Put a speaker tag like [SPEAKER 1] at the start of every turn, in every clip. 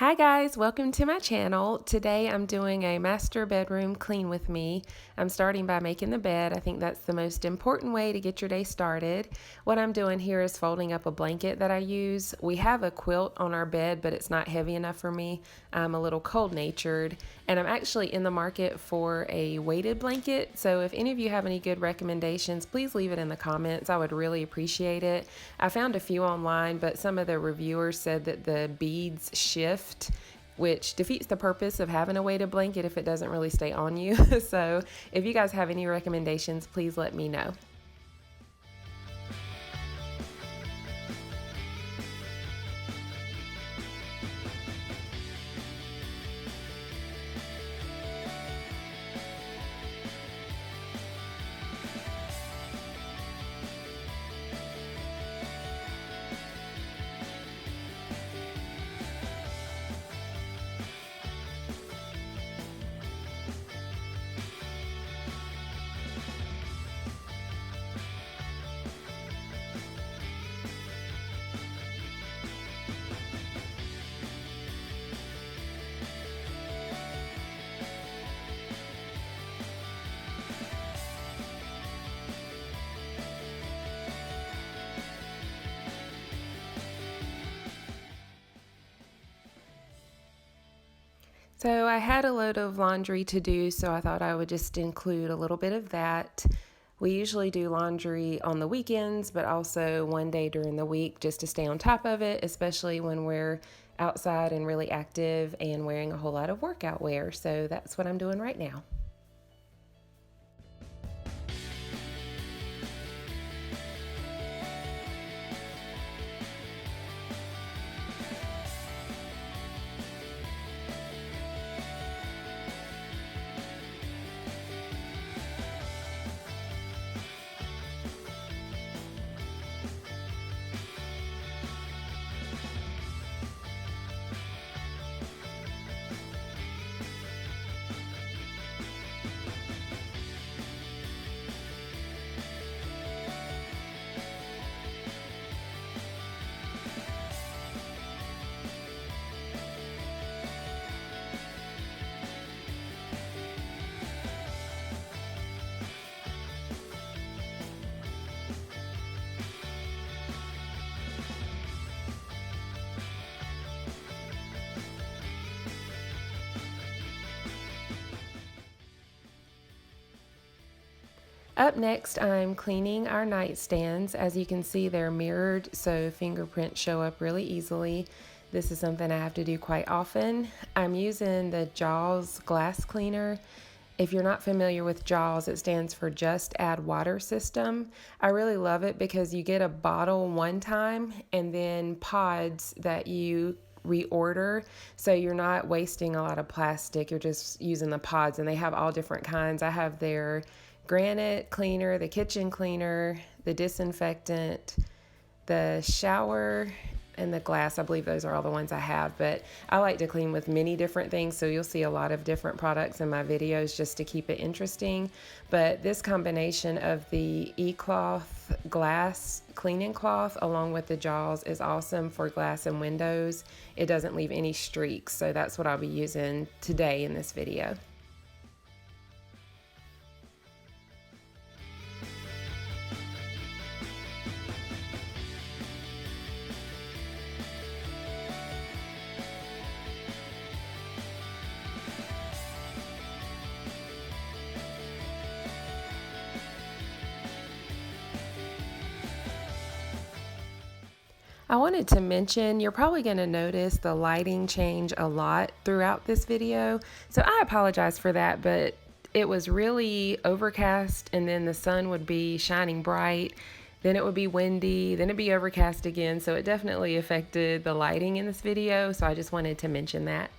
[SPEAKER 1] Hi guys, welcome to my channel. Today I'm doing a master bedroom clean with me. I'm starting by making the bed. I think that's the most important way to get your day started. What I'm doing here is folding up a blanket that I use. We have a quilt on our bed, but it's not heavy enough for me. I'm a little cold-natured, and I'm actually in the market for a weighted blanket. So if any of you have any good recommendations, please leave it in the comments. I would really appreciate it. I found a few online, but some of the reviewers said that the beads shift, which defeats the purpose of having a weighted blanket if it doesn't really stay on you. So if you guys have any recommendations, please let me know. So I had a load of laundry to do, so I thought I would just include a little bit of that. We usually do laundry on the weekends, but also one day during the week just to stay on top of it, especially when we're outside and really active and wearing a whole lot of workout wear. So that's what I'm doing right now. Up next, I'm cleaning our nightstands. As you can see, they're mirrored, so fingerprints show up really easily. This is something I have to do quite often. I'm using the Jaws glass cleaner. If you're not familiar with Jaws, it stands for Just Add Water System. I really love it because you get a bottle one time and then pods that you reorder, so you're not wasting a lot of plastic. You're just using the pods, and they have all different kinds. I have their granite cleaner, the kitchen cleaner, the disinfectant, the shower, and the glass. I believe those are all the ones I have, but I like to clean with many different things, so you'll see a lot of different products in my videos just to keep it interesting. But this combination of the e-cloth glass cleaning cloth along with the Jaws is awesome for glass and windows. It doesn't leave any streaks, so that's what I'll be using today in this video. I wanted to mention, you're probably going to notice the lighting change a lot throughout this video, so I apologize for that, but it was really overcast, and then the sun would be shining bright, then it would be windy, then it'd be overcast again, so it definitely affected the lighting in this video, so I just wanted to mention that.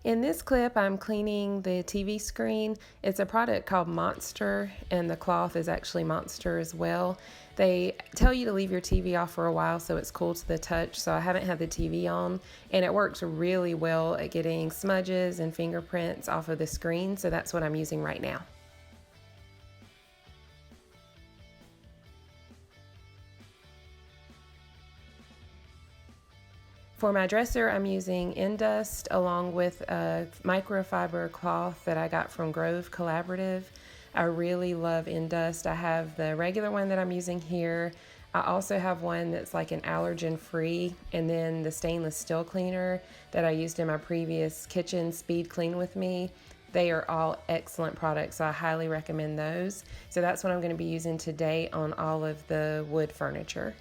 [SPEAKER 1] In this clip, I'm cleaning the TV screen. It's a product called Monster, and the cloth is actually Monster as well. They tell you to leave your TV off for a while so it's cool to the touch, so I haven't had the TV on, and it works really well at getting smudges and fingerprints off of the screen, so that's what I'm using right now. For my dresser, I'm using Indust along with a microfiber cloth that I got from Grove Collaborative. I really love Indust. I have the regular one that I'm using here. I also have one that's like an allergen free, and then the stainless steel cleaner that I used in my previous kitchen speed clean with me. They are all excellent products, so I highly recommend those. So that's what I'm going to be using today on all of the wood furniture.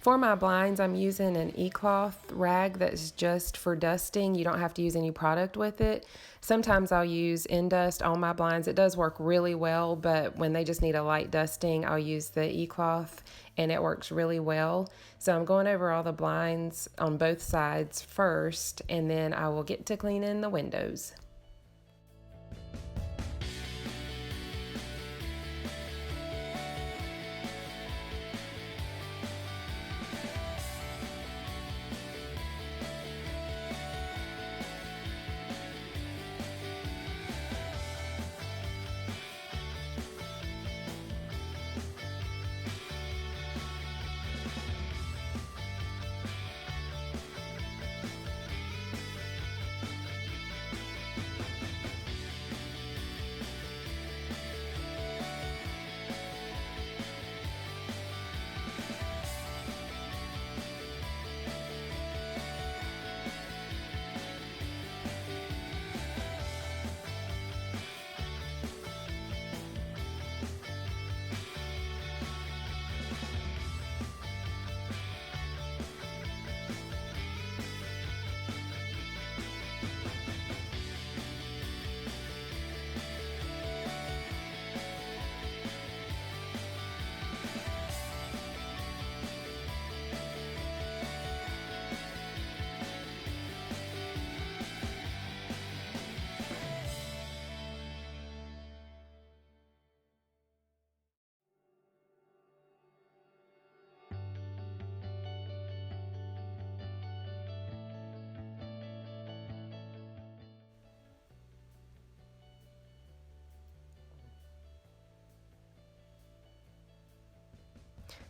[SPEAKER 1] For my blinds, I'm using an e-cloth rag that's just for dusting. You don't have to use any product with it. Sometimes I'll use Indust on my blinds. It does work really well, but when they just need a light dusting, I'll use the e-cloth and it works really well. So I'm going over all the blinds on both sides first, and then I will get to cleaning the windows.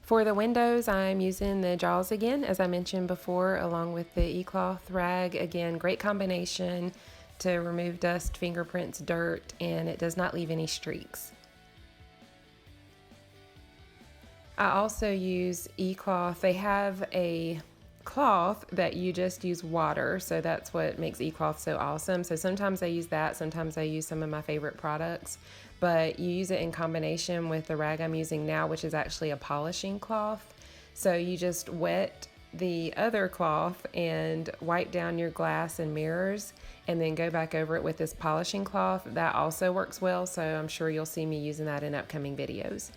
[SPEAKER 1] For the windows, I'm using the Jaws again, as I mentioned before, along with the e-cloth rag. Again, great combination. to remove dust, fingerprints, dirt, and it does not leave any streaks. I also use e-cloth. They have a cloth that you just use water, so that's what makes e-cloth so awesome. So sometimes I use that, sometimes I use some of my favorite products, but you use it in combination with the rag I'm using now, which is actually a polishing cloth. So you just wet the other cloth and wipe down your glass and mirrors, and then go back over it with this polishing cloth. That also works well, so I'm sure you'll see me using that in upcoming videos.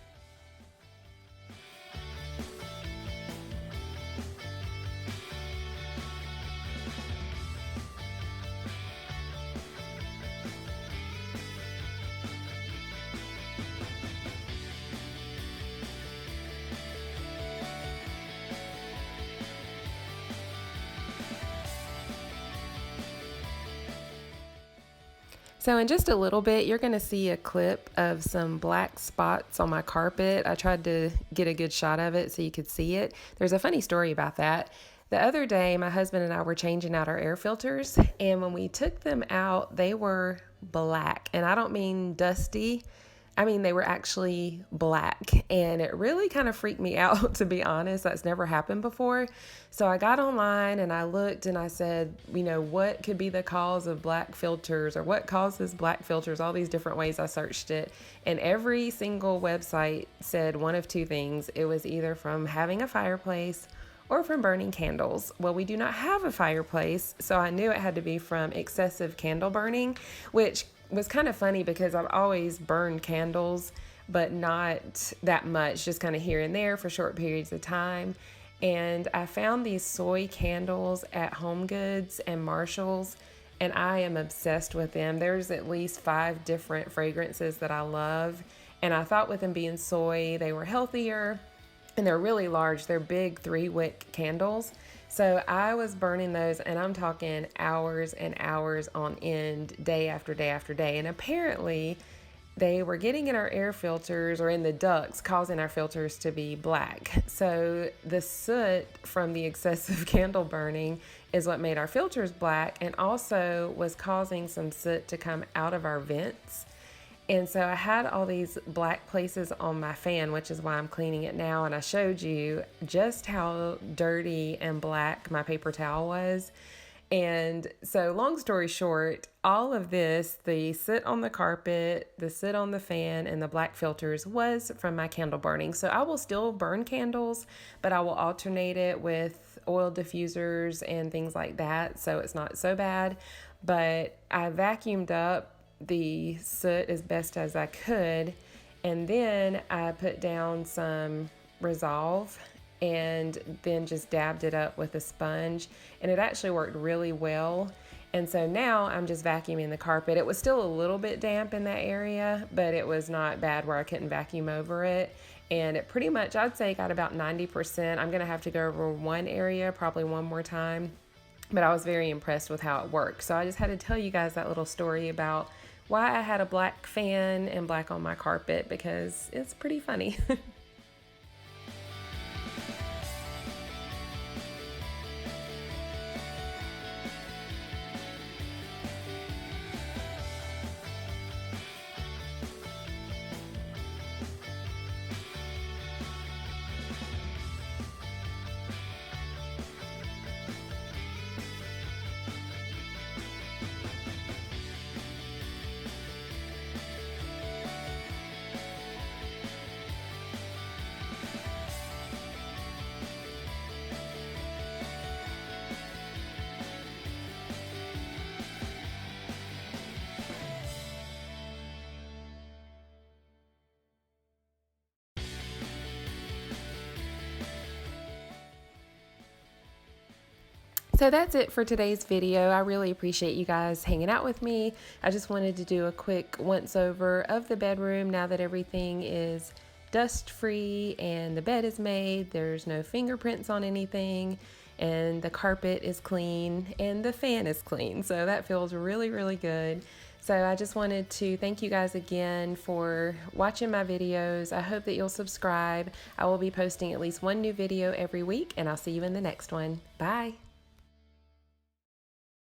[SPEAKER 1] So in just a little bit, you're going to see a clip of some black spots on my carpet. I tried to get a good shot of it so you could see it. There's a funny story about that. The other day, my husband and I were changing out our air filters, and when we took them out, they were black. And I don't mean dusty. I mean, they were actually black, and it really kind of freaked me out, to be honest. That's never happened before. So I got online and I looked and I said, what could be the cause of black filters, or what causes black filters? All these different ways I searched it. And every single website said one of two things. It was either from having a fireplace or from burning candles. Well, we do not have a fireplace, so I knew it had to be from excessive candle burning, which was kind of funny because I've always burned candles, but not that much, just kind of here and there for short periods of time. And I found these soy candles at Home Goods and Marshall's, and I am obsessed with them. There's at least 5 different fragrances that I love, and I thought with them being soy, they were healthier, and they're really large. They're big 3-wick candles. So I was burning those, and I'm talking hours and hours on end, day after day after day. And apparently they were getting in our air filters, or in the ducts, causing our filters to be black. So the soot from the excessive candle burning is what made our filters black, and also was causing some soot to come out of our vents. And so I had all these black places on my fan, which is why I'm cleaning it now. And I showed you just how dirty and black my paper towel was. And so long story short, all of this, the soot on the carpet, the soot on the fan, and the black filters was from my candle burning. So I will still burn candles, but I will alternate it with oil diffusers and things like that, so it's not so bad. But I vacuumed up the soot as best as I could, and then I put down some Resolve and then just dabbed it up with a sponge, and it actually worked really well. And so now I'm just vacuuming the carpet. It was still a little bit damp in that area, but it was not bad where I couldn't vacuum over it. And it pretty much, I'd say, got about 90%. I'm gonna have to go over one area probably one more time, but I was very impressed with how it worked. So I just had to tell you guys that little story about why I had a black fan and black on my carpet, because it's pretty funny. So that's it for today's video. I really appreciate you guys hanging out with me. I just wanted to do a quick once over of the bedroom now that everything is dust free and the bed is made. There's no fingerprints on anything, and the carpet is clean and the fan is clean. So that feels really, really good. So I just wanted to thank you guys again for watching my videos. I hope that you'll subscribe. I will be posting at least one new video every week, and I'll see you in the next one. Bye.